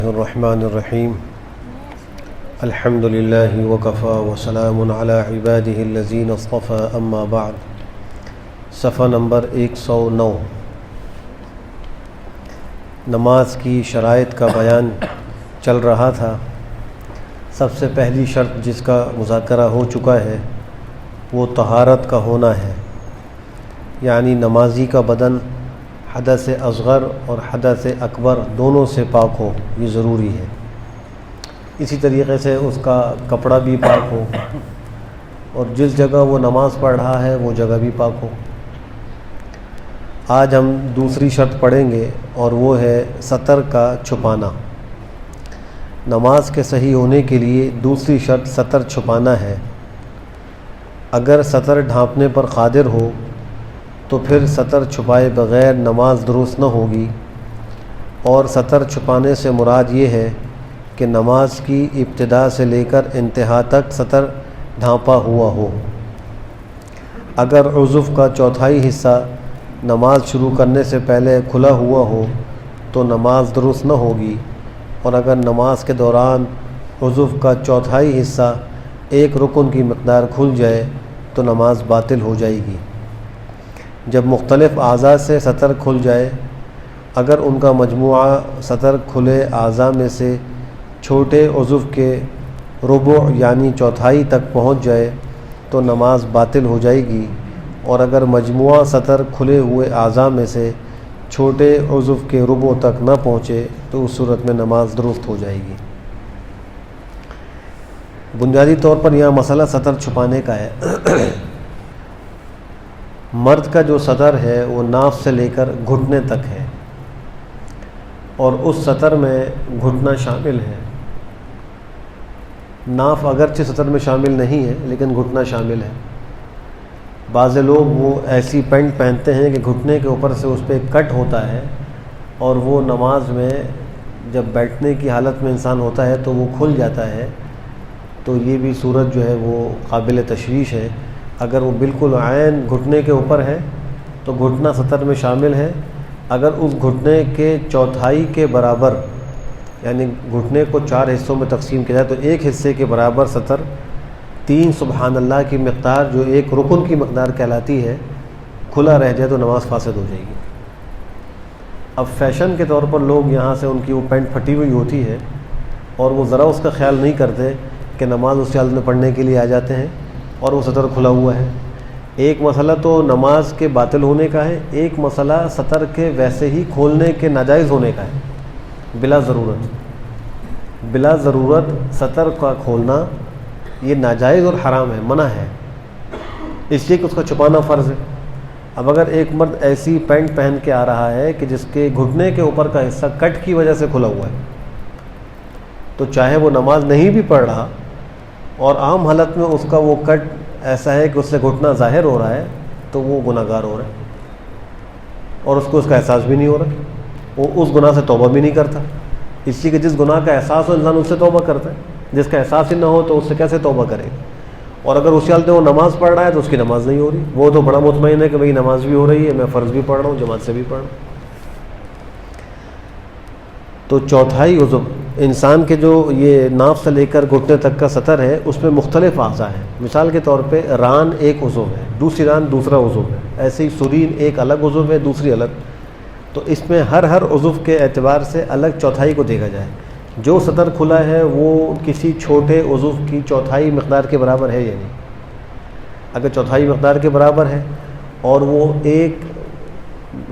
الرحمن الرحیم الحمد للہ وکفی وسلام علی عباده الذین اصطفی اما بعد صفحہ نمبر 109 نماز کی شرائط کا بیان چل رہا تھا۔ سب سے پہلی شرط جس کا مذاکرہ ہو چکا ہے وہ طہارت کا ہونا ہے، یعنی نمازی کا بدن حدث اصغر اور حدث اکبر دونوں سے پاک ہو، یہ ضروری ہے۔ اسی طریقے سے اس کا کپڑا بھی پاک ہو اور جس جگہ وہ نماز پڑھ رہا ہے وہ جگہ بھی پاک ہو۔ آج ہم دوسری شرط پڑھیں گے اور وہ ہے سطر کا چھپانا۔ نماز کے صحیح ہونے کے لیے دوسری شرط سطر چھپانا ہے۔ اگر سطر ڈھانپنے پر قادر ہو تو پھر سطر چھپائے بغیر نماز درست نہ ہوگی، اور سطر چھپانے سے مراد یہ ہے کہ نماز کی ابتدا سے لے کر انتہا تک سطر ڈھانپا ہوا ہو۔ اگر عضو کا چوتھائی حصہ نماز شروع کرنے سے پہلے کھلا ہوا ہو تو نماز درست نہ ہوگی، اور اگر نماز کے دوران عضو کا چوتھائی حصہ ایک رکن کی مقدار کھل جائے تو نماز باطل ہو جائے گی۔ جب مختلف اعضاء سے سطر کھل جائے، اگر ان کا مجموعہ سطر کھلے اعضاء میں سے چھوٹے عضو کے ربع یعنی چوتھائی تک پہنچ جائے تو نماز باطل ہو جائے گی، اور اگر مجموعہ سطر کھلے ہوئے اعضاء میں سے چھوٹے عضو کے ربع تک نہ پہنچے تو اس صورت میں نماز درست ہو جائے گی۔ بنیادی طور پر یہاں مسئلہ سطر چھپانے کا ہے۔ مرد کا جو سطر ہے وہ ناف سے لے کر گھٹنے تک ہے، اور اس سطر میں گھٹنا شامل ہے۔ ناف اگرچہ سطر میں شامل نہیں ہے لیکن گھٹنا شامل ہے۔ بعض لوگ وہ ایسی پینٹ پہنتے ہیں کہ گھٹنے کے اوپر سے اس پہ کٹ ہوتا ہے، اور وہ نماز میں جب بیٹھنے کی حالت میں انسان ہوتا ہے تو وہ کھل جاتا ہے، تو یہ بھی صورت جو ہے وہ قابل تشویش ہے۔ اگر وہ بالکل عین گھٹنے کے اوپر ہے تو گھٹنا سطر میں شامل ہے۔ اگر اس گھٹنے کے چوتھائی کے برابر، یعنی گھٹنے کو 4 حصوں میں تقسیم کیا جائے تو ایک حصے کے برابر سطر 3 سبحان اللہ کی مقدار جو ایک رکن کی مقدار کہلاتی ہے کھلا رہ جائے تو نماز فاسد ہو جائے گی۔ اب فیشن کے طور پر لوگ یہاں سے ان کی وہ پینٹ پھٹی ہوئی ہوتی ہے اور وہ ذرا اس کا خیال نہیں کرتے کہ نماز اس حالت میں پڑھنے کے لیے آ جاتے ہیں اور وہ سطر کھلا ہوا ہے۔ ایک مسئلہ تو نماز کے باطل ہونے کا ہے، ایک مسئلہ سطر کے ویسے ہی کھولنے کے ناجائز ہونے کا ہے۔ بلا ضرورت سطر کا کھولنا یہ ناجائز اور حرام ہے، منع ہے، اس لیے کہ اس کا چھپانا فرض ہے۔ اب اگر ایک مرد ایسی پینٹ پہن کے آ رہا ہے کہ جس کے گھٹنے کے اوپر کا حصہ کٹ کی وجہ سے کھلا ہوا ہے، تو چاہے وہ نماز نہیں بھی پڑھ رہا اور عام حالت میں اس کا وہ کٹ ایسا ہے کہ اس سے گھٹنا ظاہر ہو رہا ہے تو وہ گناہ گار ہو رہا ہے، اور اس کو اس کا احساس بھی نہیں ہو رہا، وہ اس گناہ سے توبہ بھی نہیں کرتا۔ اس لیے کہ جس گناہ کا احساس ہو انسان اس سے توبہ کرتا ہے، جس کا احساس ہی نہ ہو تو اس سے کیسے توبہ کرے گا؟ اور اگر اسی حالت میں وہ نماز پڑھ رہا ہے تو اس کی نماز نہیں ہو رہی، وہ تو بڑا مطمئن ہے کہ بھئی نماز بھی ہو رہی ہے، میں فرض بھی پڑھ رہا ہوں، جماعت سے بھی پڑھ رہا ہوں۔ تو چوتھائی عضو انسان کے جو یہ ناف سے لے کر گھٹنے تک کا سطر ہے اس میں مختلف اعضاء ہیں۔ مثال کے طور پہ ران ایک عضو ہے، دوسری ران دوسرا عضو ہے، ایسے ہی سرین ایک الگ عضو ہے، دوسری الگ۔ تو اس میں ہر عضو کے اعتبار سے الگ چوتھائی کو دیکھا جائے۔ جو سطر کھلا ہے وہ کسی چھوٹے عضو کی چوتھائی مقدار کے برابر ہے یا نہیں۔ اگر چوتھائی مقدار کے برابر ہے اور وہ ایک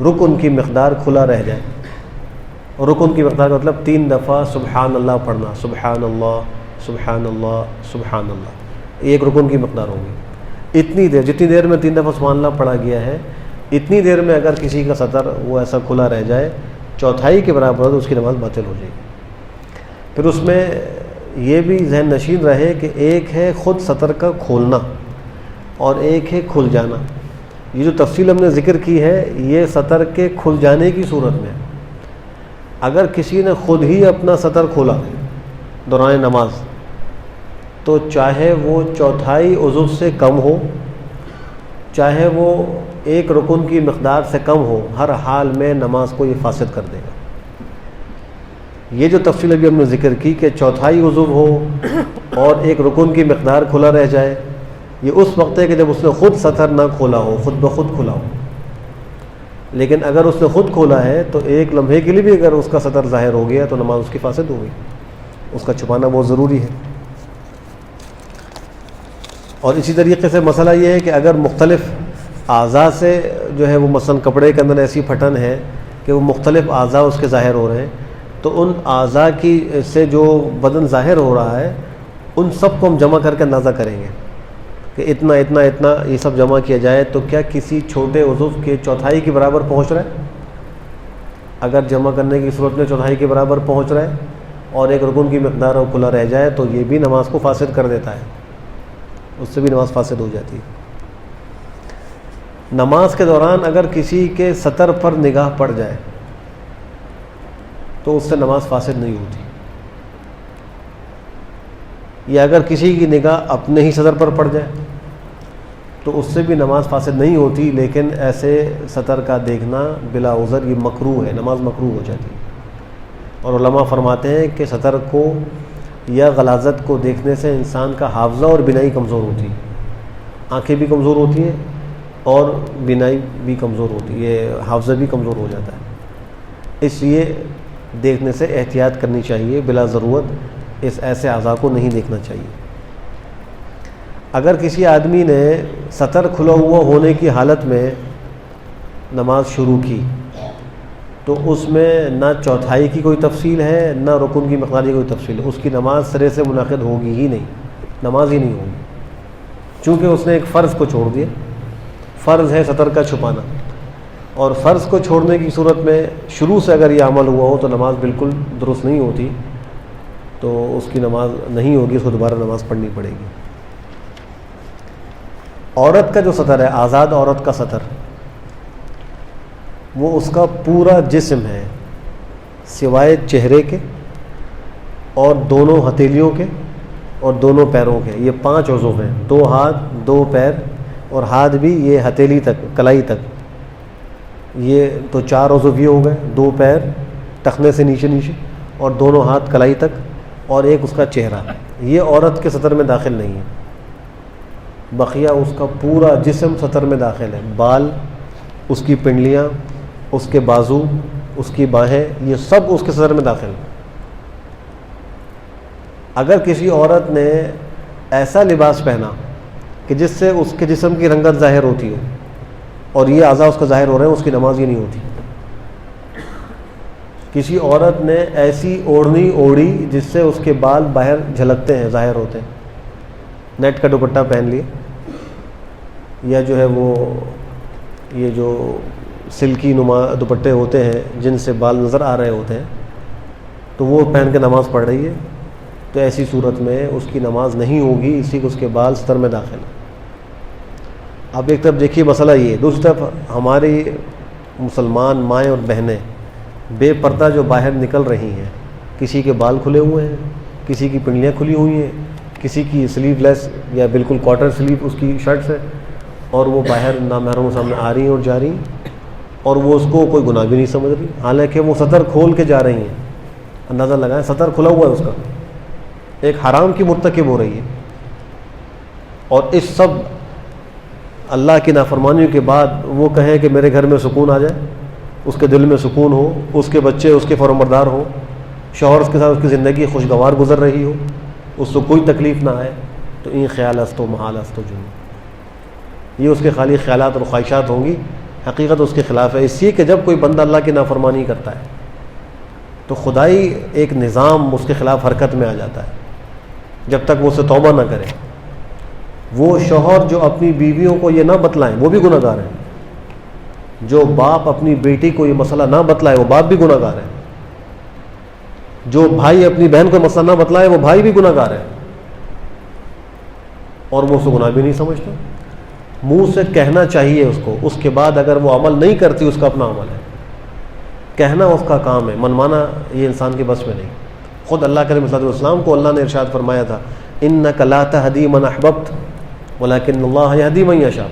رکن کی مقدار کھلا رہ جائے، اور رکن کی مقدار کا مطلب 3 دفعہ سبحان اللہ پڑھنا، سبحان اللہ سبحان اللہ سبحان اللہ، ایک رکن کی مقدار ہوگی۔ اتنی دیر، جتنی دیر میں 3 دفعہ سبحان اللہ پڑھا گیا ہے، اتنی دیر میں اگر کسی کا سطر وہ ایسا کھلا رہ جائے چوتھائی کے برابر ہو تو اس کی نماز باطل ہو جائے گی۔ پھر اس میں یہ بھی ذہن نشین رہے کہ ایک ہے خود سطر کا کھولنا اور ایک ہے کھل جانا۔ یہ جو تفصیل ہم نے ذکر کی ہے یہ سطر کے کھل جانے کی صورت میں ہے۔ اگر کسی نے خود ہی اپنا سطر کھولا دوران نماز تو چاہے وہ چوتھائی عضو سے کم ہو، چاہے وہ ایک رکن کی مقدار سے کم ہو، ہر حال میں نماز کو یہ فاسد کر دے گا۔ یہ جو تفصیل ابھی ہم نے ذکر کی کہ چوتھائی عضو ہو اور ایک رکن کی مقدار کھلا رہ جائے، یہ اس وقت ہے کہ جب اس نے خود سطر نہ کھولا ہو، خود بخود کھلا ہو. لیکن اگر اس نے خود کھولا ہے تو ایک لمحے کے لیے بھی اگر اس کا سطر ظاہر ہو گیا تو نماز اس کی فاسد ہو گئی. اس کا چھپانا بہت ضروری ہے. اور اسی طریقے سے مسئلہ یہ ہے کہ اگر مختلف اعضاء سے جو ہے وہ مثلا کپڑے کے اندر ایسی پھٹن ہے کہ وہ مختلف اعضاء اس کے ظاہر ہو رہے ہیں، تو ان اعضاء کی سے جو بدن ظاہر ہو رہا ہے ان سب کو ہم جمع کر کے اندازہ کریں گے کہ اتنا اتنا اتنا یہ سب جمع کیا جائے تو کیا کسی چھوٹے عضو کے چوتھائی کے برابر پہنچ رہا ہے. اگر جمع کرنے کی صورت میں چوتھائی کے برابر پہنچ رہا ہے اور ایک رکن کی مقدار اور کھلا رہ جائے تو یہ بھی نماز کو فاسد کر دیتا ہے، اس سے بھی نماز فاسد ہو جاتی ہے. نماز کے دوران اگر کسی کے سطر پر نگاہ پڑ جائے تو اس سے نماز فاسد نہیں ہوتی، یا اگر کسی کی نگاہ اپنے ہی سطر پر پڑ جائے تو اس سے بھی نماز فاسد نہیں ہوتی، لیکن ایسے سطر کا دیکھنا بلا عذر یہ مکروہ ہے، نماز مکروہ ہو جاتی ہے. اور علماء فرماتے ہیں کہ سطر کو یا غلاظت کو دیکھنے سے انسان کا حافظہ اور بینائی کمزور ہوتی ہے، آنکھیں بھی کمزور ہوتی ہیں اور بینائی بھی کمزور ہوتی ہے، حافظہ بھی کمزور ہو جاتا ہے. اس لیے دیکھنے سے احتیاط کرنی چاہیے، بلا ضرورت اس ایسے اعضاء کو نہیں دیکھنا چاہیے. اگر کسی آدمی نے سطر کھلا ہوا ہونے کی حالت میں نماز شروع کی تو اس میں نہ چوتھائی کی کوئی تفصیل ہے نہ رکن کی مقدار کی کوئی تفصیل ہے، اس کی نماز سرے سے منعقد ہوگی ہی نہیں، نماز ہی نہیں ہوگی، چونکہ اس نے ایک فرض کو چھوڑ دیا. فرض ہے سطر کا چھپانا، اور فرض کو چھوڑنے کی صورت میں شروع سے اگر یہ عمل ہوا ہو تو نماز بالکل درست نہیں ہوتی، تو اس کی نماز نہیں ہوگی، اس کو دوبارہ نماز پڑھنی پڑے گی. عورت کا جو سطر ہے، آزاد عورت کا سطر، وہ اس کا پورا جسم ہے سوائے چہرے کے اور دونوں ہتھیلیوں کے اور دونوں پیروں کے. یہ 5 عضو ہیں، 2 ہاتھ 2 پیر، اور ہاتھ بھی یہ ہتھیلی تک کلائی تک. یہ تو 4 عضو یہ ہو گئے، 2 پیر ٹخنے سے نیچے نیچے اور دونوں ہاتھ کلائی تک، اور ایک اس کا چہرہ. یہ عورت کے سطر میں داخل نہیں ہے، بقیہ اس کا پورا جسم سطر میں داخل ہے. بال، اس کی پنڈلیاں، اس کے بازو، اس کی باہیں، یہ سب اس کے سطر میں داخل ہیں. اگر کسی عورت نے ایسا لباس پہنا کہ جس سے اس کے جسم کی رنگت ظاہر ہوتی ہو اور یہ اعضاء اس کا ظاہر ہو رہے ہیں، اس کی نماز ہی نہیں ہوتی. کسی عورت نے ایسی اوڑھنی اوڑھی جس سے اس کے بال باہر جھلکتے ہیں، ظاہر ہوتے ہیں، نیٹ کا دوپٹہ پہن لیا، یا جو ہے وہ یہ جو سلکی نما دوپٹے ہوتے ہیں جن سے بال نظر آ رہے ہوتے ہیں، تو وہ پہن کے نماز پڑھ رہی ہے، تو ایسی صورت میں اس کی نماز نہیں ہوگی، اسی کو اس کے بال سطر میں داخل ہیں. اب ایک طرف دیکھیے مسئلہ یہ، دوسری طرف ہماری مسلمان مائیں اور بہنیں بے پردہ جو باہر نکل رہی ہیں، کسی کے بال کھلے ہوئے ہیں، کسی کی پنڈلیاں کھلی ہوئی ہیں، کسی کی سلیو لیس یا بالکل کوارٹر سلیو اس کی شرٹس ہے، اور وہ باہر نامحرموں سامنے آ رہی ہیں اور جا رہی ہیں، اور وہ اس کو کوئی گناہ بھی نہیں سمجھ رہی، حالانکہ وہ سطر کھول کے جا رہی ہیں. اندازہ لگائیں، سطر کھلا ہوا ہے اس کا، ایک حرام کی مرتکب ہو رہی ہے. اور اس سب اللہ کی نافرمانیوں کے بعد وہ کہیں کہ میرے گھر میں سکون آ جائے، اس کے دل میں سکون ہو، اس کے بچے اس کے فرمانبردار ہوں، شوہر اس کے ساتھ اس کی زندگی خوشگوار گزر رہی ہو، اس کو کوئی تکلیف نہ آئے، تو این خیال است و محال است و جنون، یہ اس کے خالی خیالات اور خواہشات ہوں گی، حقیقت اس کے خلاف ہے. اس لیے کہ جب کوئی بندہ اللہ کی نافرمانی کرتا ہے تو خدائی ایک نظام اس کے خلاف حرکت میں آ جاتا ہے، جب تک وہ اسے توبہ نہ کرے. وہ شوہر جو اپنی بیویوں کو یہ نہ بتلائیں وہ بھی گناہ گار ہیں، جو باپ اپنی بیٹی کو یہ مسئلہ نہ بتلائے وہ باپ بھی گناہ گار ہے، جو بھائی اپنی بہن کو مسئلہ نہ بتلائے وہ بھائی بھی گناہ گار ہے، اور وہ اس کو گناہ بھی نہیں سمجھتا. منہ سے کہنا چاہیے اس کو، اس کے بعد اگر وہ عمل نہیں کرتی اس کا اپنا عمل ہے، کہنا اس کا کام ہے، منمانا یہ انسان کے بس میں نہیں. خود اللہ کے نبی صلی اللہ علیہ وسلم کو اللہ نے ارشاد فرمایا تھا، انک لا تہدی من احببت ولکن اللہ یہدی من یشاء.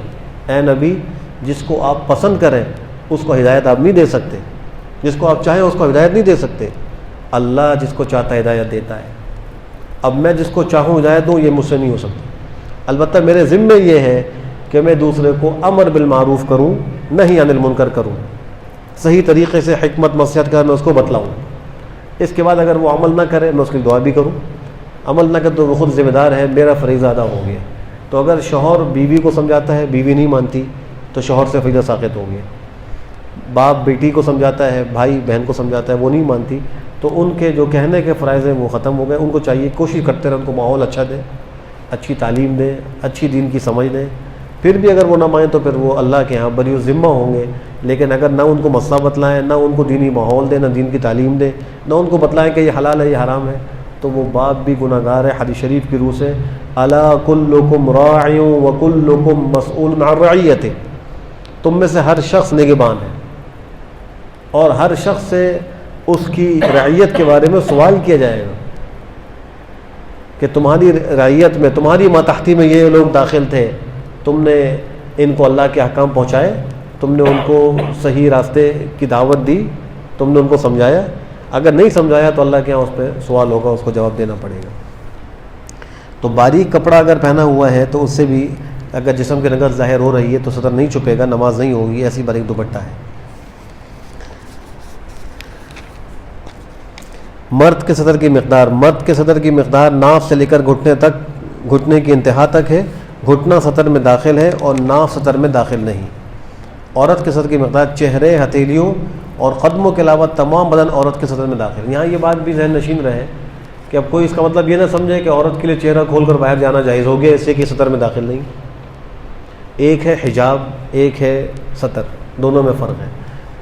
اے نبی، جس کو آپ پسند کریں اس کو ہدایت آپ نہیں دے سکتے، جس کو آپ چاہیں اس کو ہدایت نہیں دے سکتے، اللہ جس کو چاہتا ہے ہدایت دیتا ہے. اب میں جس کو چاہوں ہدایت دوں یہ مجھ سے نہیں ہو سکتا. البتہ میرے ذمے یہ ہے کہ میں دوسرے کو امر بالمعروف کروں, نہی عن المنکر کروں, صحیح طریقے سے حکمت نصیحت کر میں اس کو بتلاؤں. اس کے بعد اگر وہ عمل نہ کرے میں اس کی دعا بھی کروں. عمل نہ کرے تو وہ خود ذمہ دار ہے, میرا فریضہ ادا ہو گیا. تو اگر شوہر بیوی کو سمجھاتا ہے, بیوی نہیں مانتی, تو شوہر سے فریضہ ساقط ہو گیا. باپ بیٹی کو سمجھاتا ہے, بھائی بہن کو سمجھاتا ہے, وہ نہیں مانتی, تو ان کے جو کہنے کے فرائض ہیں وہ ختم ہو گئے. ان کو چاہیے کوشش کرتے رہے ان کو ماحول اچھا دیں, اچھی تعلیم دیں, اچھی دین کی سمجھ دیں. پھر بھی اگر وہ نہ مانیں تو پھر وہ اللہ کے ہاں بری ذمہ ہوں گے. لیکن اگر نہ ان کو مسئلہ بتلائیں, نہ ان کو دینی ماحول دیں, نہ دین کی تعلیم دیں, نہ ان کو بتلائیں کہ یہ حلال ہے یہ حرام ہے, تو وہ باپ بھی گناہ گار ہے. حدیث شریف کی روح سے الا کلکم راع وکلکم مسئول عن رعیتہ, تم میں سے ہر شخص نگہبان ہے اور ہر شخص سے اس کی رعیت کے بارے میں سوال کیا جائے گا کہ تمہاری رعیت میں, تمہاری ماتحتی میں یہ لوگ داخل تھے, تم نے ان کو اللہ کے احکام پہنچائے, تم نے ان کو صحیح راستے کی دعوت دی, تم نے ان کو سمجھایا. اگر نہیں سمجھایا تو اللہ کے یہاں اس پہ سوال ہوگا, اس کو جواب دینا پڑے گا. تو باریک کپڑا اگر پہنا ہوا ہے تو اس سے بھی اگر جسم کی رنگت ظاہر ہو رہی ہے تو ستر نہیں چھپے گا, نماز نہیں ہوگی. ایسی باریک دوپٹہ ہے. مرد کے صدر کی مقدار, مرد کے صدر کی مقدار ناف سے لے کر گھٹنے تک, گھٹنے کی انتہا تک ہے. گھٹنا سطر میں داخل ہے اور ناف سطر میں داخل نہیں. عورت کے صدر کی مقدار چہرے, ہتھیلیوں اور قدموں کے علاوہ تمام بدن عورت کے صدر میں داخل. یہاں یہ بات بھی ذہن نشین رہے کہ اب کوئی اس کا مطلب یہ نہ سمجھے کہ عورت کے لیے چہرہ کھول کر باہر جانا جائز ہو گیا اس سے کہ صدر میں داخل نہیں. ایک ہے حجاب, ایک ہے سطر, دونوں میں فرق ہے.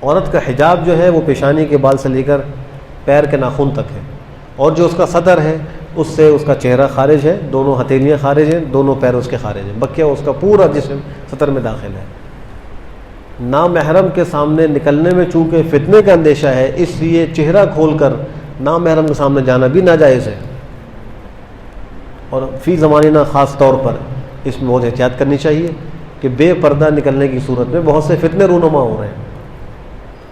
عورت کا حجاب جو ہے وہ پیشانی کے بال سے لے کر پیر کے ناخن تک ہے, اور جو اس کا صدر ہے اس سے اس کا چہرہ خارج ہے, دونوں ہتھیلیاں خارج ہیں, دونوں پیر اس کے خارج ہیں, بقیہ اس کا پورا جسم سطر میں داخل ہے. نامحرم کے سامنے نکلنے میں چونکہ فتنے کا اندیشہ ہے, اس لیے چہرہ کھول کر نامحرم کے سامنے جانا بھی ناجائز ہے. اور فی زمانہ خاص طور پر اس میں بہت احتیاط کرنی چاہیے کہ بے پردہ نکلنے کی صورت میں بہت سے فتنے رونما ہو رہے ہیں.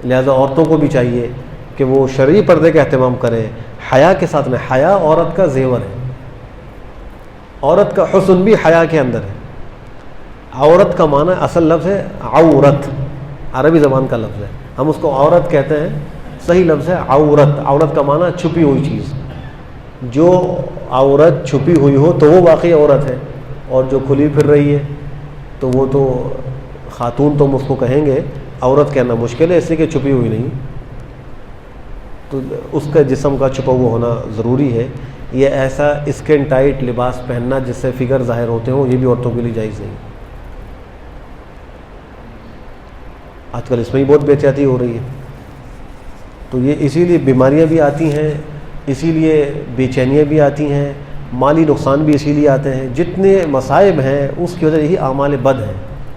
لہذا عورتوں کو بھی چاہیے کہ وہ شرعی پردے کا اہتمام کریں, حیا کے ساتھ میں. حیا عورت کا زیور ہے, عورت کا حسن بھی حیا کے اندر ہے. عورت کا معنی اصل لفظ ہے عورت, عربی زبان کا لفظ ہے, ہم اس کو عورت کہتے ہیں, صحیح لفظ ہے عورت. عورت کا معنی چھپی ہوئی چیز. جو عورت چھپی ہوئی ہو تو وہ واقعی عورت ہے, اور جو کھلی پھر رہی ہے تو وہ تو خاتون, تو ہم اس کو کہیں گے عورت کہنا مشکل ہے, اس لیے کہ چھپی ہوئی نہیں. تو اس کا جسم کا چھپا ہوا ہونا ضروری ہے. یہ ایسا اسکن ٹائٹ لباس پہننا جس سے فگر ظاہر ہوتے ہوں, یہ بھی عورتوں کے لیے جائز نہیں. آج کل اس میں ہی بہت بے احتیاطی ہو رہی ہے. تو یہ اسی لیے بیماریاں بھی آتی ہیں, اسی لیے بے چینیاں بھی آتی ہیں, مالی نقصان بھی اسی لیے آتے ہیں. جتنے مصائب ہیں اس کی وجہ یہی اعمال بد ہیں.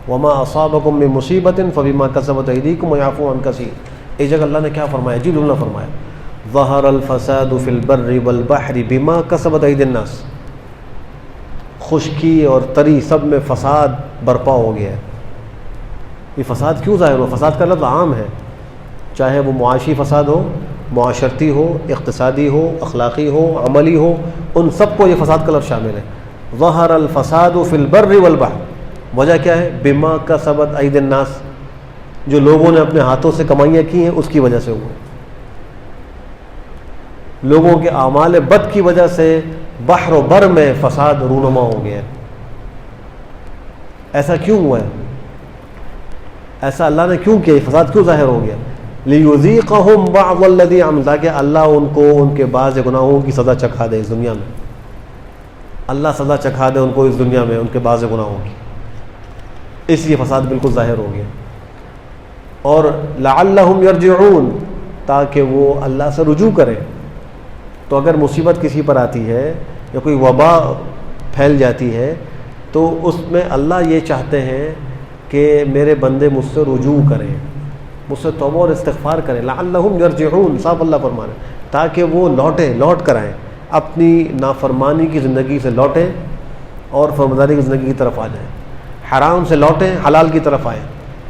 وما اصابکم من مصیبت فبما کسبت ایدیکم ویعفو عن کثیر. ایک جگہ اللہ نے کیا فرمایا, جی اللہ نے فرمایا ظہر الفساد فی البر والبحر بما کسبت ایدی الناس. خشکی اور تری سب میں فساد برپا ہو گیا ہے. یہ فساد کیوں ظاہر ہو؟ فساد کا لفظ عام ہے, چاہے وہ معاشی فساد ہو, معاشرتی ہو, اقتصادی ہو, اخلاقی ہو, عملی ہو, ان سب کو یہ فساد کا لفظ شامل ہے. ظہر الفساد فی البر والبحر. وجہ کیا ہے؟ بما کسبت ایدی الناس, جو لوگوں نے اپنے ہاتھوں سے کمائیاں کی ہیں اس کی وجہ سے ہوا. لوگوں کے اعمال بد کی وجہ سے بحر و بر میں فساد رونما ہو گیا ہے. ایسا کیوں ہوا ہے؟ ایسا اللہ نے کیوں کیا؟ فساد کیوں ظاہر ہو گیا؟ لیذیقہم بعض الذی عملوا, تاکہ اللہ ان کو ان کے بعض گناہوں کی سزا چکھا دے اس دنیا میں. اللہ سزا چکھا دے ان کو اس دنیا میں ان کے بعض گناہوں کی. اس لیے فساد بالکل ظاہر ہو گیا. اور لعلہم یرجعون, تاکہ وہ اللہ سے رجوع کریں. تو اگر مصیبت کسی پر آتی ہے یا کوئی وبا پھیل جاتی ہے تو اس میں اللہ یہ چاہتے ہیں کہ میرے بندے مجھ سے رجوع کریں, مجھ سے توبہ اور استغفار کریں. لعلہم یرجعون, صاحب اللہ فرمانے, تاکہ وہ لوٹ کر آئیں, اپنی نافرمانی کی زندگی سے لوٹیں اور فرمانبرداری کی زندگی کی طرف آ جائیں. حرام سے لوٹیں, حلال کی طرف آئیں.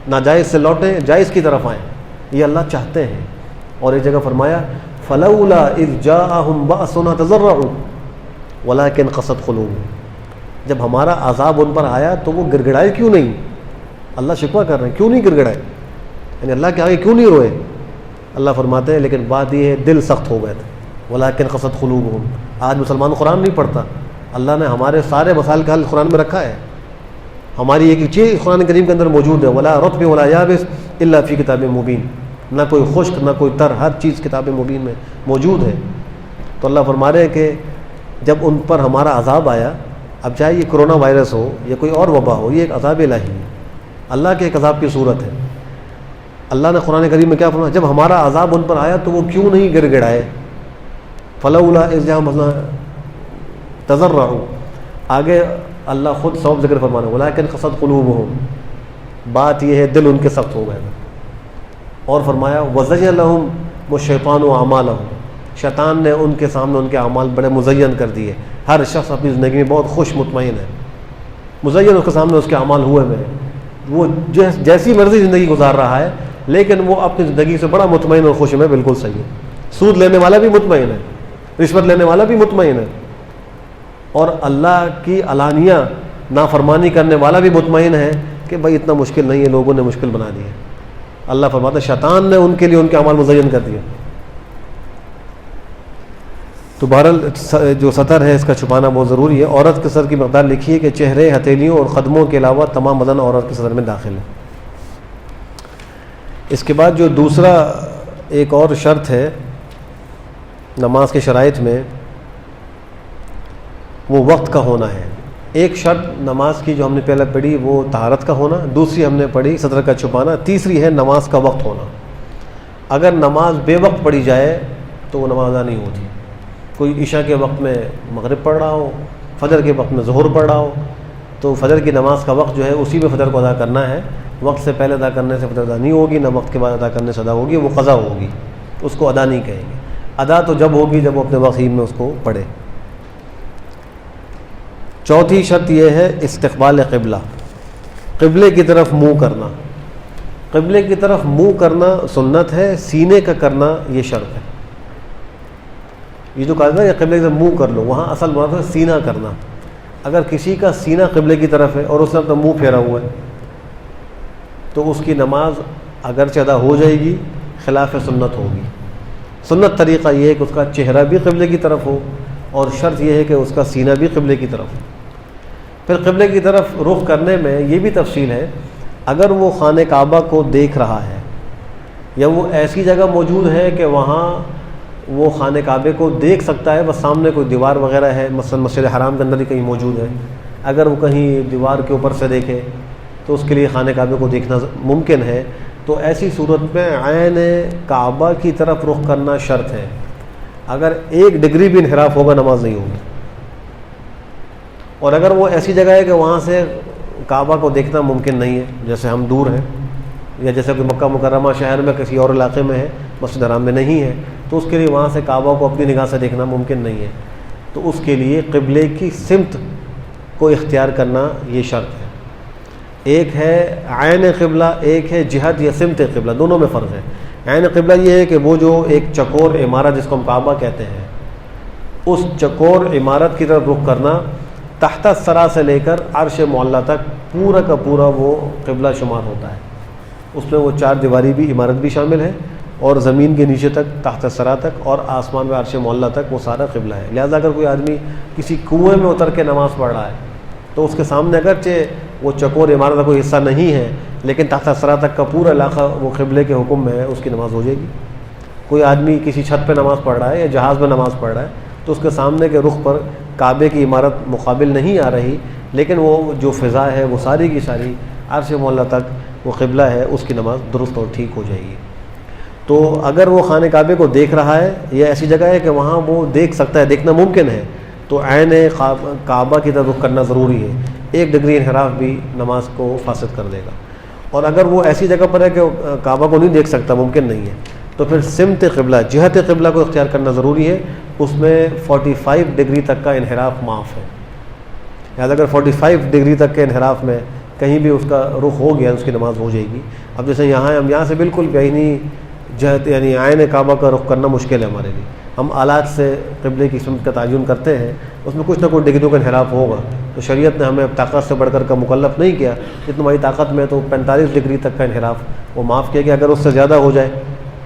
ناجائز سے لوٹیں, جائز کی طرف آئیں. یہ اللہ چاہتے ہیں. اور ایک جگہ فرمایا فلولا اذ جاءهم بأسنا تضرعوا ولكن قست قلوبهم، جب ہمارا عذاب ان پر آیا تو وہ گڑ گڑائے کیوں نہیں؟ اللہ شکوہ کر رہے ہیں کیوں نہیں گڑ گڑائے، یعنی اللہ کے آگے کیوں نہیں روئے؟ اللہ فرماتے ہیں لیکن بات یہ ہے دل سخت ہو گئے تھے، ولکن قست قلوبهم۔ آج مسلمان قرآن نہیں پڑھتا، اللہ نے ہمارے سارے مسائل کا حل قرآن میں رکھا ہے، ہماری ایک چیز قرآن کریم کے اندر موجود ہے، ولا رطب ولا یابس الا فی کتاب مبین، نہ کوئی خشک نہ کوئی تر، ہر چیز کتاب مبین میں موجود ہے۔ تو اللہ فرما رہے ہیں کہ جب ان پر ہمارا عذاب آیا، اب چاہے یہ کرونا وائرس ہو یا کوئی اور وبا ہو، یہ ایک عذاب الہی ہے، اللہ کے ایک عذاب کی صورت ہے۔ اللہ نے قرآن کریم میں کیا فرمایا؟ جب ہمارا عذاب ان پر آیا تو وہ کیوں نہیں گڑ گڑائے؟ فلولا اذ جاءهم تضرعوا، آگے اللہ خود سبب ذکر فرمانا، ولکن قست قلوبهم، بات یہ ہے دل ان کے سخت ہو گئے۔ اور فرمایا وزین لهم الشیطان اعمالهم، شیطان نے ان کے سامنے ان کے اعمال بڑے مزین کر دیے۔ ہر شخص اپنی زندگی میں بہت خوش مطمئن ہے، مزین اس کے سامنے اس کے اعمال ہوئے ہوئے ہیں، وہ جیسی مرضی زندگی گزار رہا ہے لیکن وہ اپنی زندگی سے بڑا مطمئن اور خوش ہے، بالکل صحیح ہے۔ سود لینے والا بھی مطمئن ہے، رشوت لینے والا بھی مطمئن ہے، اور اللہ کی علانیہ نافرمانی کرنے والا بھی مطمئن ہے کہ بھائی اتنا مشکل نہیں ہے، لوگوں نے مشکل بنا دی ہے۔ اللہ فرماتا ہے شیطان نے ان کے لیے ان کے اعمال مزین کر دیے۔ تو بہرحال جو سطر ہے اس کا چھپانا بہت ضروری ہے۔ عورت کے سر کی مقدار لکھی ہے کہ چہرے، ہتھیلیوں اور قدموں کے علاوہ تمام بدن عورت کے سطر میں داخل ہے۔ اس کے بعد جو دوسرا ایک اور شرط ہے نماز کے شرائط میں، وہ وقت کا ہونا ہے۔ ایک شرط نماز کی جو ہم نے پہلے پڑھی وہ طہارت کا ہونا، دوسری ہم نے پڑھی سطر کا چھپانا، تیسری ہے نماز کا وقت ہونا۔ اگر نماز بے وقت پڑھی جائے تو وہ نماز ادا نہیں ہوتی۔ کوئی عشاء کے وقت میں مغرب پڑھ رہا ہو، فجر کے وقت میں ظہر پڑھ رہا ہو، تو فجر کی نماز کا وقت جو ہے اسی میں فجر کو ادا کرنا ہے، وقت سے پہلے ادا کرنے سے فجر ادا نہیں ہوگی، نہ وقت کے بعد ادا کرنے سے ادا ہوگی، وہ قضا ہوگی، اس کو ادا نہیں کہیں گے۔ ادا تو جب ہوگی جب وہ اپنے وقت میں اس کو پڑھے۔ چوتھی شرط یہ ہے استقبال قبلہ، قبلے کی طرف منہ کرنا۔ قبلے کی طرف منہ کرنا سنت ہے، سینے کا کرنا یہ شرط ہے۔ یہ جو کہا نا یہ قبلے کی طرف منہ کر لو، وہاں اصل مراد ہے سینہ کرنا۔ اگر کسی کا سینہ قبلے کی طرف ہے اور اس نے اپنا منہ پھیرا ہوا ہے تو اس کی نماز اگرچہ ادا ہو جائے گی، خلاف سنت ہوگی۔ سنت طریقہ یہ ہے کہ اس کا چہرہ بھی قبلے کی طرف ہو، اور شرط یہ ہے کہ اس کا سینہ بھی قبلے کی طرف ہو۔ پھر قبلے کی طرف رخ کرنے میں یہ بھی تفصیل ہے، اگر وہ خانہ کعبہ کو دیکھ رہا ہے یا وہ ایسی جگہ موجود ہے کہ وہاں وہ خانہ کعبے کو دیکھ سکتا ہے، بس سامنے کوئی دیوار وغیرہ ہے، مثلا مسجد حرام کے اندر ہی کہیں موجود ہے، اگر وہ کہیں دیوار کے اوپر سے دیکھے تو اس کے لیے خانہ کعبے کو دیکھنا ممکن ہے، تو ایسی صورت میں عین کعبہ کی طرف رخ کرنا شرط ہے۔ اگر 1 ڈگری بھی انحراف ہوگا نماز نہیں ہوگی۔ اور اگر وہ ایسی جگہ ہے کہ وہاں سے کعبہ کو دیکھنا ممکن نہیں ہے، جیسے ہم دور ہیں، یا جیسے کوئی مکہ مکرمہ شہر میں کسی اور علاقے میں ہے، مسجد حرام میں نہیں ہے، تو اس کے لیے وہاں سے کعبہ کو اپنی نگاہ سے دیکھنا ممکن نہیں ہے، تو اس کے لیے قبلے کی سمت کو اختیار کرنا یہ شرط ہے۔ ایک ہے عین قبلہ، ایک ہے جہت یا سمت قبلہ، دونوں میں فرق ہے۔ عین قبلہ یہ ہے کہ وہ جو ایک چکور عمارت جس کو ہم کعبہ کہتے ہیں، اس چکور عمارت کی طرف رخ کرنا، تحت الثری سے لے کر عرش معلی تک پورا کا پورا وہ قبلہ شمار ہوتا ہے۔ اس میں وہ 4 دیواری بھی عمارت بھی شامل ہے، اور زمین کے نیچے تک تحت الثری تک اور آسمان میں عرش معلی تک وہ سارا قبلہ ہے۔ لہذا اگر کوئی آدمی کسی کنویں میں اتر کے نماز پڑھ رہا ہے تو اس کے سامنے اگرچہ وہ چکور عمارت کا کوئی حصہ نہیں ہے، لیکن تحت الثری تک کا پورا علاقہ وہ قبلے کے حکم میں ہے، اس کی نماز ہو جائے گی۔ کوئی آدمی کسی چھت پہ نماز پڑھ رہا ہے یا جہاز میں نماز پڑھ رہا ہے تو اس کے سامنے کے رخ پر کعبے کی عمارت مقابل نہیں آ رہی، لیکن وہ جو فضا ہے وہ ساری کی ساری عرش معلی تک وہ قبلہ ہے، اس کی نماز درست اور ٹھیک ہو جائے گی۔ تو اگر وہ خانہ کعبے کو دیکھ رہا ہے یا ایسی جگہ ہے کہ وہاں وہ دیکھ سکتا ہے، دیکھنا ممکن ہے، تو عین کعبہ کی طرف رخ کرنا ضروری ہے۔ 1 ڈگری انحراف بھی نماز کو فاسد کر دے گا۔ اور اگر وہ ایسی جگہ پر ہے کہ کعبہ کو نہیں دیکھ سکتا، ممکن نہیں ہے، تو پھر سمت قبلہ، جہت قبلہ کو اختیار کرنا ضروری ہے۔ اس میں 45 ڈگری تک کا انحراف معاف ہے، یعنی اگر 45 ڈگری تک کے انحراف میں کہیں بھی اس کا رخ ہو گیا اس کی نماز ہو جائے گی۔ اب جیسے یہاں ہم یہاں سے بالکل بہنی جہت یعنی عین کعبہ کا رخ کرنا مشکل ہے ہمارے لیے. ہم آلات سے قبلے کی سمت کا تعین کرتے ہیں, اس میں کچھ نہ کچھ ڈگریوں کا انحراف ہوگا. تو شریعت نے ہمیں طاقت سے بڑھ کر کا مکلف نہیں کیا, جتنی ہماری طاقت میں تو 45 ڈگری تک کا انحراف وہ معاف کیا کہ اگر اس سے زیادہ ہو جائے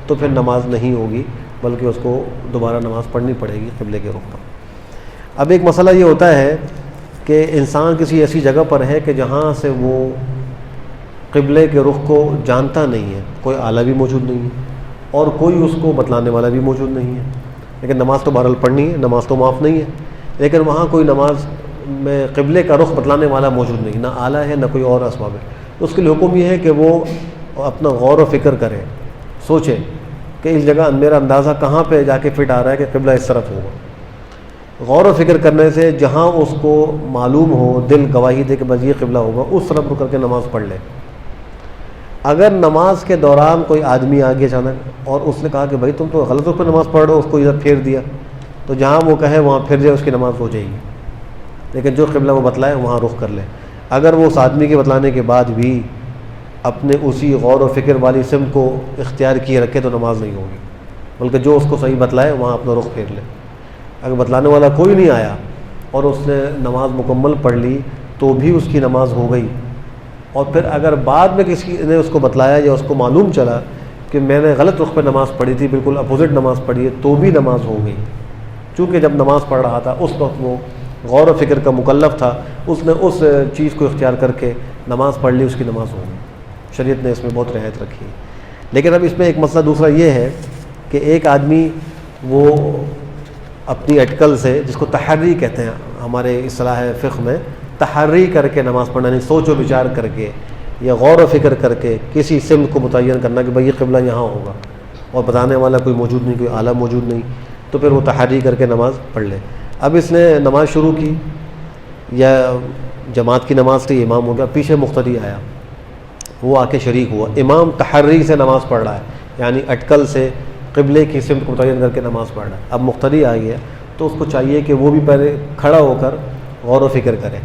تو پھر نماز نہیں ہوگی, بلکہ اس کو دوبارہ نماز پڑھنی پڑے گی قبلے کے رخ پر. اب ایک مسئلہ یہ ہوتا ہے کہ انسان کسی ایسی جگہ پر ہے کہ جہاں سے وہ قبلے کے رخ کو جانتا نہیں ہے, کوئی آلہ بھی موجود نہیں ہے اور کوئی اس کو بتلانے والا بھی موجود نہیں ہے, لیکن نماز تو بہرحال پڑھنی ہے, نماز تو معاف نہیں ہے, لیکن وہاں کوئی نماز میں قبلے کا رخ بتلانے والا موجود نہیں, نہ آلہ ہے نہ کوئی اور اسباب ہے. تو اس کے لیے حکم یہ ہے کہ وہ اپنا غور و فکر کرے, سوچے کہ اس جگہ میرا اندازہ کہاں پہ جا کے فٹ آ رہا ہے کہ قبلہ اس طرف ہوگا. غور و فکر کرنے سے جہاں اس کو معلوم ہو, دل گواہی دے کہ بس یہ قبلہ ہوگا, اس طرف رک کر کے نماز پڑھ لے. اگر نماز کے دوران کوئی آدمی آ گیا اچانک اور اس نے کہا کہ بھائی تم تو غلط رخ پہ نماز پڑھ رہے ہو, اس کو ادھر پھیر دیا, تو جہاں وہ کہے وہاں پھر جائے, اس کی نماز ہو جائے گی. لیکن جو قبلہ وہ بتلائے وہاں رخ کر لے. اگر وہ اس آدمی کے بتلانے کے بعد بھی اپنے اسی غور و فکر والی سمت کو اختیار کیے رکھے تو نماز نہیں ہوگی, بلکہ جو اس کو صحیح بتلائے وہاں اپنا رخ پھیر لے. اگر بتلانے والا کوئی نہیں آیا اور اس نے نماز مکمل پڑھ لی تو بھی اس کی نماز ہو گئی. اور پھر اگر بعد میں کسی نے اس کو بتلایا یا اس کو معلوم چلا کہ میں نے غلط رخ پہ نماز پڑھی تھی, بالکل اپوزٹ نماز پڑھی ہے, تو بھی نماز ہو گئی. چونکہ جب نماز پڑھ رہا تھا اس وقت وہ غور و فکر کا مکلف تھا, اس نے اس چیز کو اختیار کر کے نماز پڑھ لی, اس کی نماز ہو گئی. شریعت نے اس میں بہت رعایت رکھی. لیکن اب اس میں ایک مسئلہ دوسرا یہ ہے کہ ایک آدمی وہ اپنی اٹکل سے, جس کو تحری کہتے ہیں ہمارے اصطلاح فقہ میں, تحری کر کے نماز پڑھنا, یعنی سوچ و بچار کر کے یا غور و فکر کر کے کسی سمت کو متعین کرنا کہ بھائی یہ قبلہ یہاں ہوگا, اور بتانے والا کوئی موجود نہیں, کوئی آلہ موجود نہیں, تو پھر وہ تحری کر کے نماز پڑھ لے. اب اس نے نماز شروع کی یا جماعت کی نماز تھی, امام ہو گیا, پیچھے مقتدی آیا, وہ آ کے شریک ہوا. امام تحری سے نماز پڑھ رہا ہے, یعنی اٹکل سے قبلے کی سمت کو متعین کر کے نماز پڑھ رہا ہے. اب مقتدی آ گیا تو اس کو چاہیے کہ وہ بھی پہلے کھڑا ہو کر غور و فکر کرے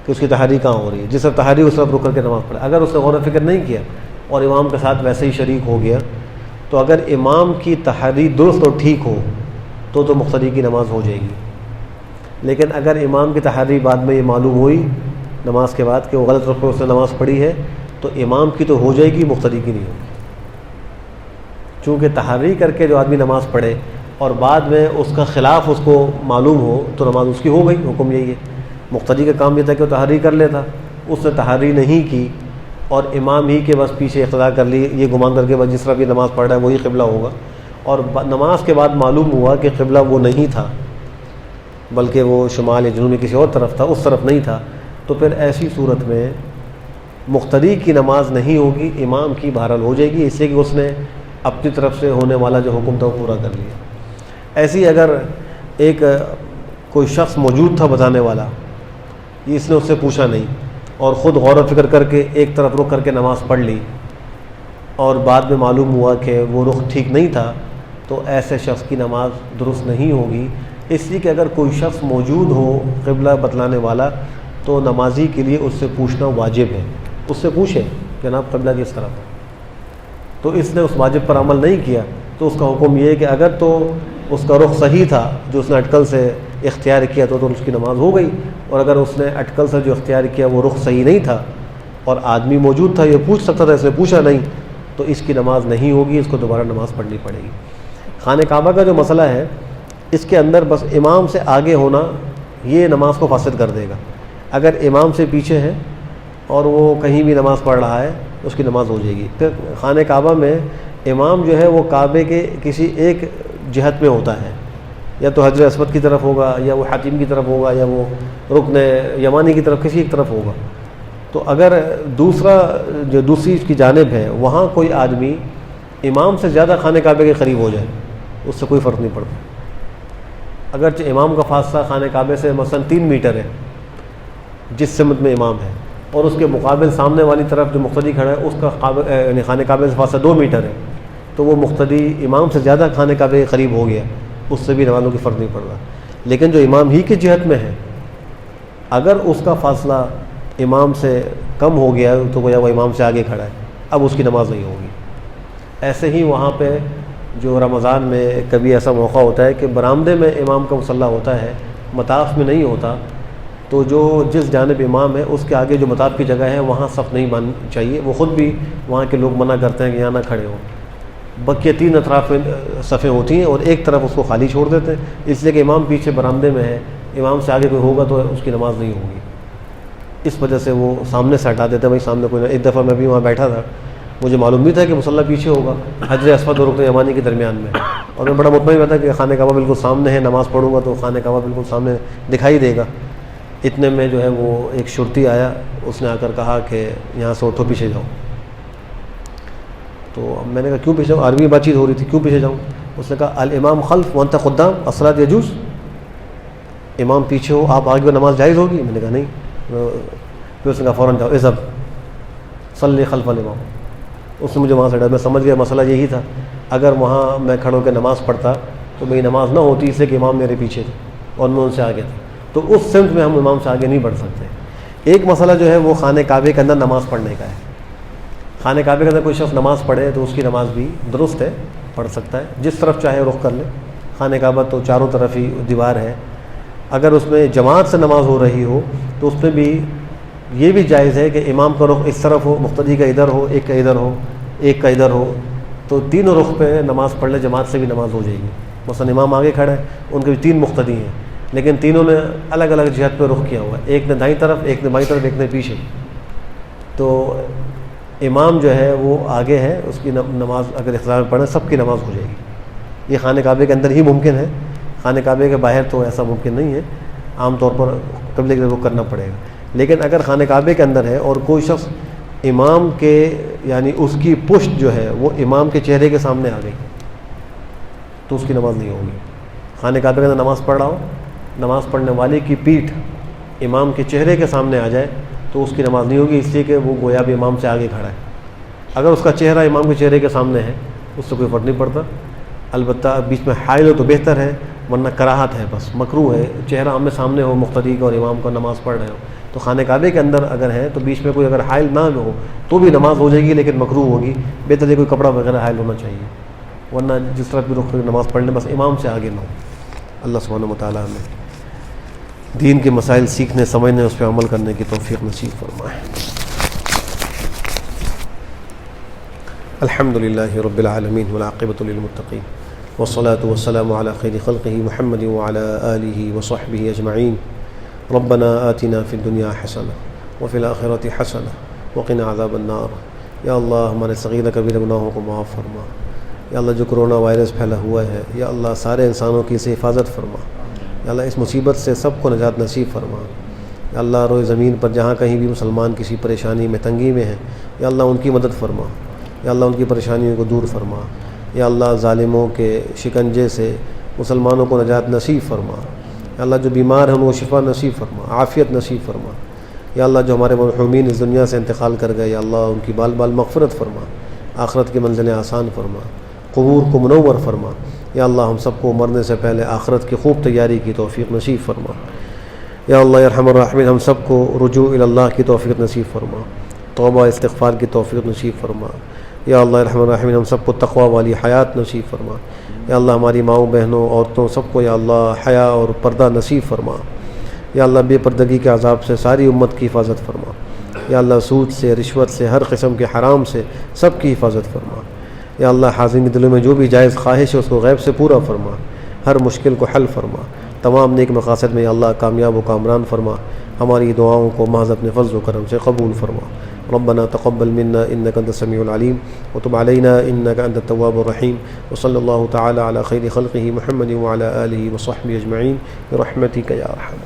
کہ اس کی تحری کہاں ہو رہی ہے, جس طرف تحری اس طرف رک کر کے نماز پڑھے. اگر اس نے غور و فکر نہیں کیا اور امام کے ساتھ ویسے ہی شریک ہو گیا, تو اگر امام کی تحری درست اور ٹھیک ہو تو مقتدی کی نماز ہو جائے گی. لیکن اگر امام کی تحری بعد میں یہ معلوم ہوئی نماز کے بعد کہ وہ غلط رخ پہ اس نے نماز پڑھی ہے, تو امام کی تو ہو جائے گی, مقتدی کی نہیں ہوگی. چونکہ تحری کر کے جو آدمی نماز پڑھے اور بعد میں اس کا خلاف اس کو معلوم ہو تو نماز اس کی ہو گئی. حکم یہی ہے. مقتدی کا کام یہ تھا کہ وہ تحری کر لیتا, اس نے تحری نہیں کی اور امام ہی کے بس پیچھے اقتدا کر لی, یہ گمان کر کے بس جس طرح بھی نماز پڑھ رہا ہے وہی قبلہ ہوگا, اور نماز کے بعد معلوم ہوا کہ قبلہ وہ نہیں تھا بلکہ وہ شمال یا جنوب میں کسی اور طرف تھا, اس طرف نہیں تھا. تو پھر ایسی صورت میں مقتدی کی نماز نہیں ہوگی, امام کی بہرحال ہو جائے گی, اس لیے کہ اس نے اپنی طرف سے ہونے والا جو حکم تھا وہ پورا کر لیا. ایسی اگر ایک کوئی شخص موجود تھا بتانے والا, اس نے اس سے پوچھا نہیں اور خود غور و فکر کر کے ایک طرف رخ کر کے نماز پڑھ لی اور بعد میں معلوم ہوا کہ وہ رخ ٹھیک نہیں تھا, تو ایسے شخص کی نماز درست نہیں ہوگی. اس لیے کہ اگر کوئی شخص موجود ہو قبلہ بتلانے والا تو نمازی کے لیے اس سے پوچھنا واجب ہے. اس سے پوچھے جناب قبلہ کس طرف ہے, تو اس نے اس واجب پر عمل نہیں کیا, تو اس کا حکم یہ ہے کہ اگر تو اس کا رخ صحیح تھا جو اس نے اٹکل سے اختیار کیا تو اس کی نماز ہو گئی, اور اگر اس نے اٹکل سے جو اختیار کیا وہ رخ صحیح نہیں تھا اور آدمی موجود تھا, یہ پوچھ سکتا تھا, اس نے پوچھا نہیں, تو اس کی نماز نہیں ہوگی, اس کو دوبارہ نماز پڑھنی پڑے گی. خانہ کعبہ کا جو مسئلہ ہے اس کے اندر بس امام سے آگے ہونا یہ نماز کو فاسد کر دے گا. اگر امام سے پیچھے ہے اور وہ کہیں بھی نماز پڑھ رہا ہے اس کی نماز ہو جائے گی. پھر خانہ کعبہ میں امام جو ہے وہ کعبے کے کسی ایک جہت میں ہوتا ہے, یا تو حجر اسود کی طرف ہوگا, یا وہ حاتم کی طرف ہوگا, یا وہ رکن یمانی کی طرف, کسی ایک طرف ہوگا. تو اگر دوسری کی جانب ہے وہاں کوئی آدمی امام سے زیادہ خانہ کعبے کے قریب ہو جائے, اس سے کوئی فرق نہیں پڑتا. اگرچہ امام کا فاصلہ خانہ کعبے سے مثلا 3 میٹر ہے جس سمت میں امام ہے, اور اس کے مقابل سامنے والی طرف جو مقتدی کھڑا ہے اس کا یعنی خانہ کعبے سے فاصلہ 2 میٹر ہے, تو وہ مقتدی امام سے زیادہ خانہ کعبے کے قریب ہو گیا, اس سے بھی نمازوں کی فرق نہیں پڑ رہا. لیکن جو امام ہی کی جہت میں ہے اگر اس کا فاصلہ امام سے کم ہو گیا تو گویا وہ امام سے آگے کھڑا ہے, اب اس کی نماز نہیں ہوگی. ایسے ہی وہاں پہ جو رمضان میں کبھی ایسا موقع ہوتا ہے کہ برآمدے میں امام کا مصلی ہوتا ہے، مطاف میں نہیں ہوتا، تو جو جس جانب امام ہے اس کے آگے جو مطاف کی جگہ ہے وہاں صف نہیں بننا چاہیے. وہ خود بھی وہاں کے لوگ منع کرتے ہیں کہ یہاں نہ کھڑے ہوں. بقیہ 3 اطراف میں صفیں ہوتی ہیں اور ایک طرف اس کو خالی چھوڑ دیتے ہیں، اس لیے کہ امام پیچھے برآمدے میں ہے، امام سے آگے کوئی ہوگا تو اس کی نماز نہیں ہوگی. اس وجہ سے وہ سامنے سے ہٹا دیتے ہیں، بھائی سامنے کوئی نہ. ایک دفعہ میں بھی وہاں بیٹھا تھا، مجھے معلوم بھی تھا کہ مصلی پیچھے ہوگا حجر اسود اور رکن یمانی کے درمیان میں، اور میں بڑا مطمئن تھا کہ خانہ کعبہ بالکل سامنے ہے، نماز پڑھوں گا تو خانہ کعبہ بالکل سامنے دکھائی دے گا. اتنے میں جو ہے وہ ایک شرطی آیا، اس نے آ کر کہا کہ یہاں سے اٹھو پیچھے جاؤ. تو میں نے کہا کیوں پیچھے جاؤں؟ عربی میں بات چیت ہو رہی تھی، کیوں پیچھے جاؤں؟ اس نے کہا الامام خلف وانت قدام الصلاۃ یجوز، امام پیچھے ہو آپ آگے نماز جائز ہوگی؟ میں نے کہا نہیں. پھر اس نے کہا فوراً جاؤ اذهب صلی خلف الامام. اس نے مجھے وہاں سے ہٹایا. میں سمجھ گیا مسئلہ یہی تھا، اگر وہاں میں کھڑا ہو کے نماز پڑھتا تو میری نماز نہ ہوتی، اس لیے کہ امام میرے پیچھے تھے اور میں ان سے آگے تھا. تو اس سمت میں ہم امام سے آگے نہیں بڑھ سکتے. ایک مسئلہ جو ہے وہ خانہ کعبے کے اندر نماز پڑھنے کا ہے. خانہ کعبے کے اندر کوئی شخص نماز پڑھے تو اس کی نماز بھی درست ہے، پڑھ سکتا ہے، جس طرف چاہے رخ کر لے. خانہ کعبہ تو چاروں طرف ہی دیوار ہے. اگر اس میں جماعت سے نماز ہو رہی ہو تو اس میں بھی یہ بھی جائز ہے کہ امام کا رخ اس طرف ہو، مقتدی کا ادھر ہو، ایک کا ادھر ہو، ایک کا ادھر ہو، تو تینوں رخ پہ نماز پڑھ لے، جماعت سے بھی نماز ہو جائے گی. مثلا امام آگے کھڑا ہے، ان کے بھی 3 مقتدی ہیں، لیکن تینوں نے الگ الگ جہت پہ رخ کیا ہوا ہے، ایک نے دائیں طرف، ایک نے بائیں طرف، ایک نے پیچھے. تو امام جو ہے وہ آگے ہے، اس کی نماز اگر اختیار میں پڑھے سب کی نماز ہو جائے گی. یہ خانہ کعبے کے اندر ہی ممکن ہے، خانہ کعبے کے باہر تو ایسا ممکن نہیں ہے. عام طور پر قبلے کے لیے وہ کرنا پڑے گا. لیکن اگر خانہ کعبے کے اندر ہے اور کوئی شخص امام کے یعنی اس کی پشت جو ہے وہ امام کے چہرے کے سامنے آ گئی تو اس کی نماز نہیں ہوگی. خانہ کعبے کے اندر نماز پڑھ رہا ہو، نماز پڑھنے والے کی پیٹھ امام کے چہرے کے سامنے آ جائے تو اس کی نماز نہیں ہوگی، اس لیے کہ وہ گویا بھی امام سے آگے کھڑا ہے. اگر اس کا چہرہ امام کے چہرے کے سامنے ہے اس سے کوئی فرق نہیں پڑتا. البتہ بیچ میں حائل ہو تو بہتر ہے، ورنہ کراہت ہے، بس مکروہ ہے. چہرہ آمنے سامنے ہو مقتدی کا اور امام کا نماز پڑھ رہے ہو تو خانہ کعبے کے اندر اگر ہے تو بیچ میں کوئی اگر حائل نہ ہو تو بھی نماز ہو جائے گی، لیکن مکروہ ہوگی. بہتر ہے کوئی کپڑا وغیرہ حائل ہونا چاہیے، ورنہ جس طرح بھی رخ نماز پڑھ لیں، بس امام سے آگے نہ ہو. اللہ سبحانہ و تعالیٰ ہمیں دین کے مسائل سیکھنے، سمجھنے، اس پہ عمل کرنے کی توفیق نصیب فرمائے. الحمد للہ رب العالمین والعاقبۃ للمتقین والصلاة والسلام علی خیر خلقہ محمد وعلی آلہ وصحبہ اجمعین. ربنا آتنا فی الدنیا حسنہ وفی الآخرۃ حسنہ وقنا عذاب النار. یا اللہ ہمارے صغیر کبیر گناہوں کو معاف فرما. یا اللہ جو کرونا وائرس پھیلا ہوا ہے، یا اللہ سارے انسانوں کی اسے حفاظت فرما. یا اللہ اس مصیبت سے سب کو نجات نصیب فرما. یا اللہ روئے زمین پر جہاں کہیں بھی مسلمان کسی پریشانی میں، تنگی میں ہیں، یا اللہ ان کی مدد فرما. یا اللہ ان کی پریشانیوں کو دور فرما. یا اللہ ظالموں کے شکنجے سے مسلمانوں کو نجات نصیب فرما. یا اللہ جو بیمار ہیں ان کو شفا نصیب فرما، عافیت نصیب فرما. یا اللہ جو ہمارے مرحومین اس دنیا سے انتقال کر گئے، یا اللہ ان کی بال بال مغفرت فرما، آخرت کی منزلیں آسان فرما، قبور کو منور فرما. یا اللہ ہم سب کو مرنے سے پہلے آخرت کی خوب تیاری کی توفیق نصیب فرما. یا اللہ ارحم الراحمین ہم سب کو رجوع الی اللہ کی توفیق نصیب فرما، توبہ استغفار کی توفیق نصیب فرما. یا اللہ ارحم الراحمین ہم سب کو تقوی والی حیات نصیب فرما. یا اللہ ہماری ماؤں بہنوں عورتوں سب کو یا اللہ حیا اور پردہ نصیب فرما. یا اللہ بے پردگی کے عذاب سے ساری امت کی حفاظت فرما. یا اللہ سود سے، رشوت سے، ہر قسم کے حرام سے سب کی حفاظت فرما. یا اللہ حاضرین کے دلوں میں جو بھی جائز خواہش ہے اس کو غیب سے پورا فرما، ہر مشکل کو حل فرما. تمام نیک مقاصد میں یا اللہ کامیاب و کامران فرما. ہماری دعاؤں کو محض اپنے فضل و کرم سے قبول فرما. ربنا تقبل منا انك انت السميع العليم وتب علينا انك انت التواب الرحيم. وصلى الله تعالى على خير خلقه محمد وعلى اله وصحبه اجمعين برحمتك يا ارحم.